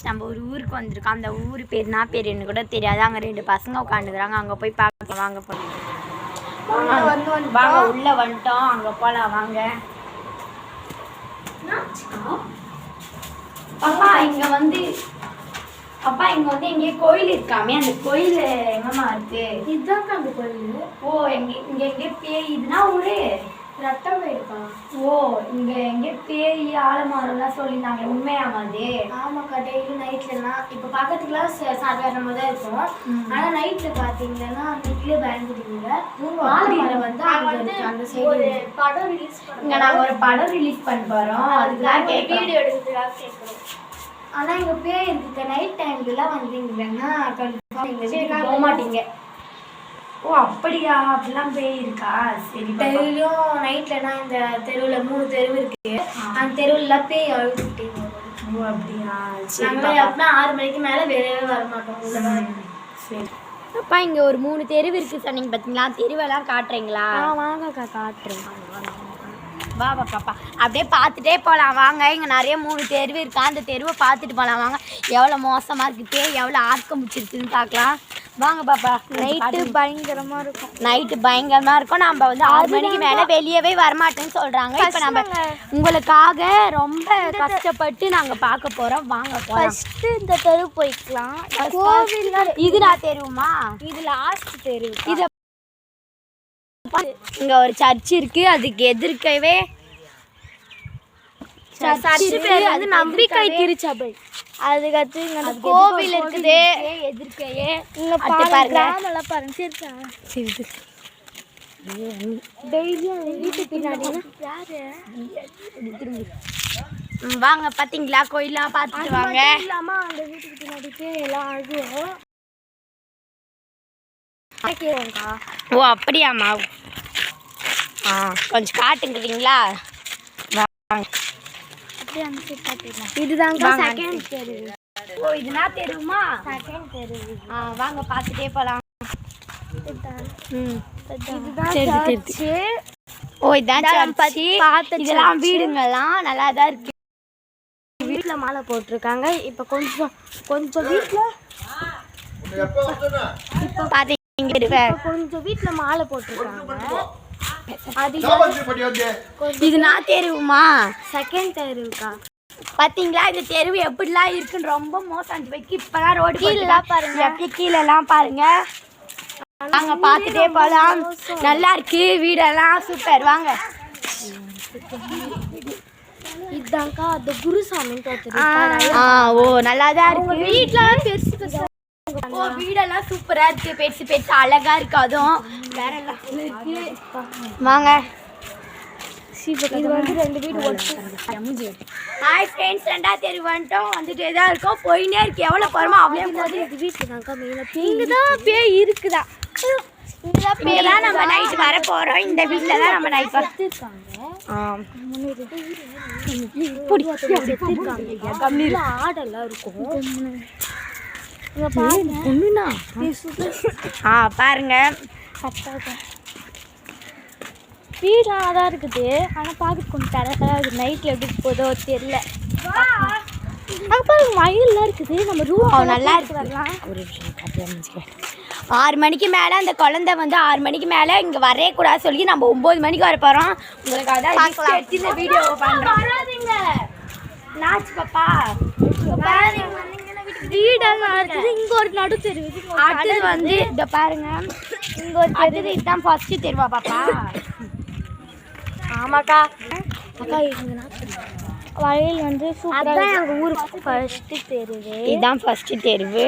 நம்ம ஒரு ஊருக்கு வந்திருக்கோம். அந்த ஊர் பேர் என்ன பேர் எனக்கு கூட தெரியாது. அங்கே 2 பசங்க உட்காந்துக்கிறாங்க. அங்கே போய் பார்க்க வாங்க போகலாம். வாங்க உள்ளே வந்துட்டோம். அங்கே போகலாம் வாங்க. அப்பா இங்கே வந்து எங்கேயோ கோயில் இருக்காமே, அந்த கோயில் எங்கம்மா இருக்கு? இதுதான்க்கா அந்த கோயில். ஓ இங்கே எங்கேயோ பேய் இதுனா ஒரு ரத்தம் இருக்கா? ஓ இங்கே எங்கேயோ பேய் ஆலமரம்லாம் சொல்லியிருந்தாங்க, உண்மையாமா அது? ஆமாக்கா, டெய்லி நைட்லலாம் இப்போ பார்க்கறதுக்குலாம் சாதாரணமாக தான் இருக்கும். ஆனால் நைட்டில் பார்த்தீங்கன்னா வீட்லேயே பயந்துடுவீங்க. ஆலமரம் வந்து அந்த சைடு படம் ரிலீஸ் இங்கே நாங்கள் ஒரு படம் ரிலீஸ் பண்ண போகிறோம். அதுதான் வீடியோ எடுக்கிறதுக்காக கேட்குறோம். ஆனால் இங்கே பேய் இருக்குது. நைட் டைம்லாம் வந்தீங்கன்னா கண்டிப்பாக எங்கள் வீட்டுக்கு போக மாட்டீங்க. ஓ அப்படியா? அப்படிலாம் பேய் இருக்கா? சரி. டெய்லியும் நைட்லனா இந்த தெருவில் 3 தெரு இருக்கு. அந்த தெருவில் பேய் அழுதுகிட்டே வரும். ஓ அப்படியா? நாங்கள் அப்படின்னா 6 மணிக்கு மேலே வெளியவே வர மாட்டோம். சரி. அப்பா இங்கே ஒரு 3 தெரு இருக்குது சொன்னீங்க பார்த்தீங்களா? தெருவெல்லாம் காட்டுறீங்களா? வாங்கக்கா காட்டுறேன். வா பாப்பா, அப்படியே பார்த்துட்டே போகலாம் வாங்க. இங்கே நிறைய 3 தெருவு இருக்கா. அந்த தெருவை பார்த்துட்டு போகலாம் வாங்க. எவ்வளோ மோசமாக இருக்குது பேய், எவ்வளோ ஆர்க்கம் முடிச்சிருக்குன்னு பார்க்கலாம் வாங்க பாப்பா. நைட்டு பயங்கரமாக இருக்கும். நைட்டு பயங்கரமாக இருக்கும். நம்ம வந்து 6 மணிக்கு மேலே வெளியவே வரமாட்டேன்னு சொல்கிறாங்க. இப்போ நம்ம உங்களுக்காக ரொம்ப கஷ்டப்பட்டு நாங்கள் பார்க்க போகிறோம். வாங்க ஃபஸ்ட்டு இந்த தெரு போய்க்கலாம். கோவில் இது நான் தெருவுமா? இது லாஸ்ட் தெரு. இதை இங்கே ஒரு சர்ச் இருக்குது. அதுக்கு எதிர்க்கவே அது நம்பிக்கை திருச்சபை. அதுக்கடுத்து இங்கே கோவில் இருக்குது. எதிர்க்கையே இங்கே பாருங்க பாருங்க. டெய்லியும் வீட்டுக்கு பின்னாடி வாங்க. பார்த்தீங்களா கோயிலாம் பார்த்துட்டு வாங்க. இல்லாமல் அந்த வீட்டுக்கு பின்னாடி எல்லாம் அழுகும். ஓ அப்படியாம்மா? கொஞ்சம் காட்டுங்கிறீங்களா? இதுதாங்க செகண்ட் தெரு. ஓ இதுனா தெருவுமா? செகண்ட் தெரு. வாங்க பார்த்துட்டே போகலாம். இதுதான் சர்ச். ஓ இதான் சர்ச். இதெல்லாம் வீடுங்கள்லாம் நல்லா தான் இருக்கு. வீட்டில் மாலை போட்டிருக்காங்க. இப்போ கொஞ்சம் வீட்டில் இப்போ பார்த்தீங்க கொஞ்சம் வீட்டில் மாலை போட்டிருக்காங்க. இது நான் தெருவுமா? செகண்ட் தெருவுக்கா. பார்த்தீங்களா இந்த தெருவு எப்படிலாம் இருக்குன்னு? ரொம்ப மோசம் வைக்க. இப்போதான் ரோடு கீழெல்லாம் பாருங்க, எப்படி கீழெல்லாம் பாருங்க. வாங்க பார்த்துட்டே போகலாம். நல்லா இருக்கு வீடெல்லாம், சூப்பர். வாங்க. இதுதான்க்கா அந்த குருசாமின்னு தோற்று. ஓ நல்லா தான் இருக்கு. வீட்டில் பெருசு பெருசு. ஓ வீடெல்லாம் சூப்பரா இருக்கு, பெருசு அழகா இருக்கு. அதுவும் வேற லெவல்ல இருக்கு. வாங்க. இது வந்து 2 வீடு ஒட்டு. ஹாய் ஃப்ரெண்ட்ஸ், 2ஆவது தெரு வந்துட்டோம். வந்துட்டே தான் இருக்கோம். போயினே இருக்கு. எவ்வளோ போகிறோமோ அவ்வளோ போகுது. இது வீட்டில் தான்க்கா மெயினாக இங்கே தான் பேய் இருக்குதா? இங்கெல்லாம் நம்ம நைட் வர போகிறோம். இந்த வீட்டில் தான் நம்ம நைட் வச்சுருக்காங்க. ஆடெல்லாம் இருக்கும். பாருங்க வீடெலாம் தான் இருக்குது. ஆனால் பார்க்க கொஞ்சம் தரகராக இருக்குது. நைட்டில் எப்படி போதோ தெரியல. அங்கே பாருங்க மயிலெலாம் இருக்குது. நம்ம ரூம் நல்லா இருக்கு. வரலாம். ஒரு 6 மணிக்கு மேலே அந்த குழந்தை வந்து 6 மணிக்கு மேலே இங்கே வரவே கூடாது சொல்லி நம்ம 9 மணிக்கு வர போகிறோம். உங்களுக்கு அதான் எடுத்து இந்த வீடியோ பண்ணுறோம். நாச்சு பாப்பா வீடெல்லாம் இருக்குது. இங்கே ஒரு நடு தெரு. அடுத்தது வந்து இதை பாருங்க. இங்கே ஒரு தெரு. இதுதான் ஃபர்ஸ்ட் தெருவா பாப்பா? ஆமாக்கா. அக்கா வயல் வந்து சூப்பராக. எங்கள் ஊருக்கு ஃபர்ஸ்ட் தெருவு. இதுதான் ஃபர்ஸ்ட் தெருவு.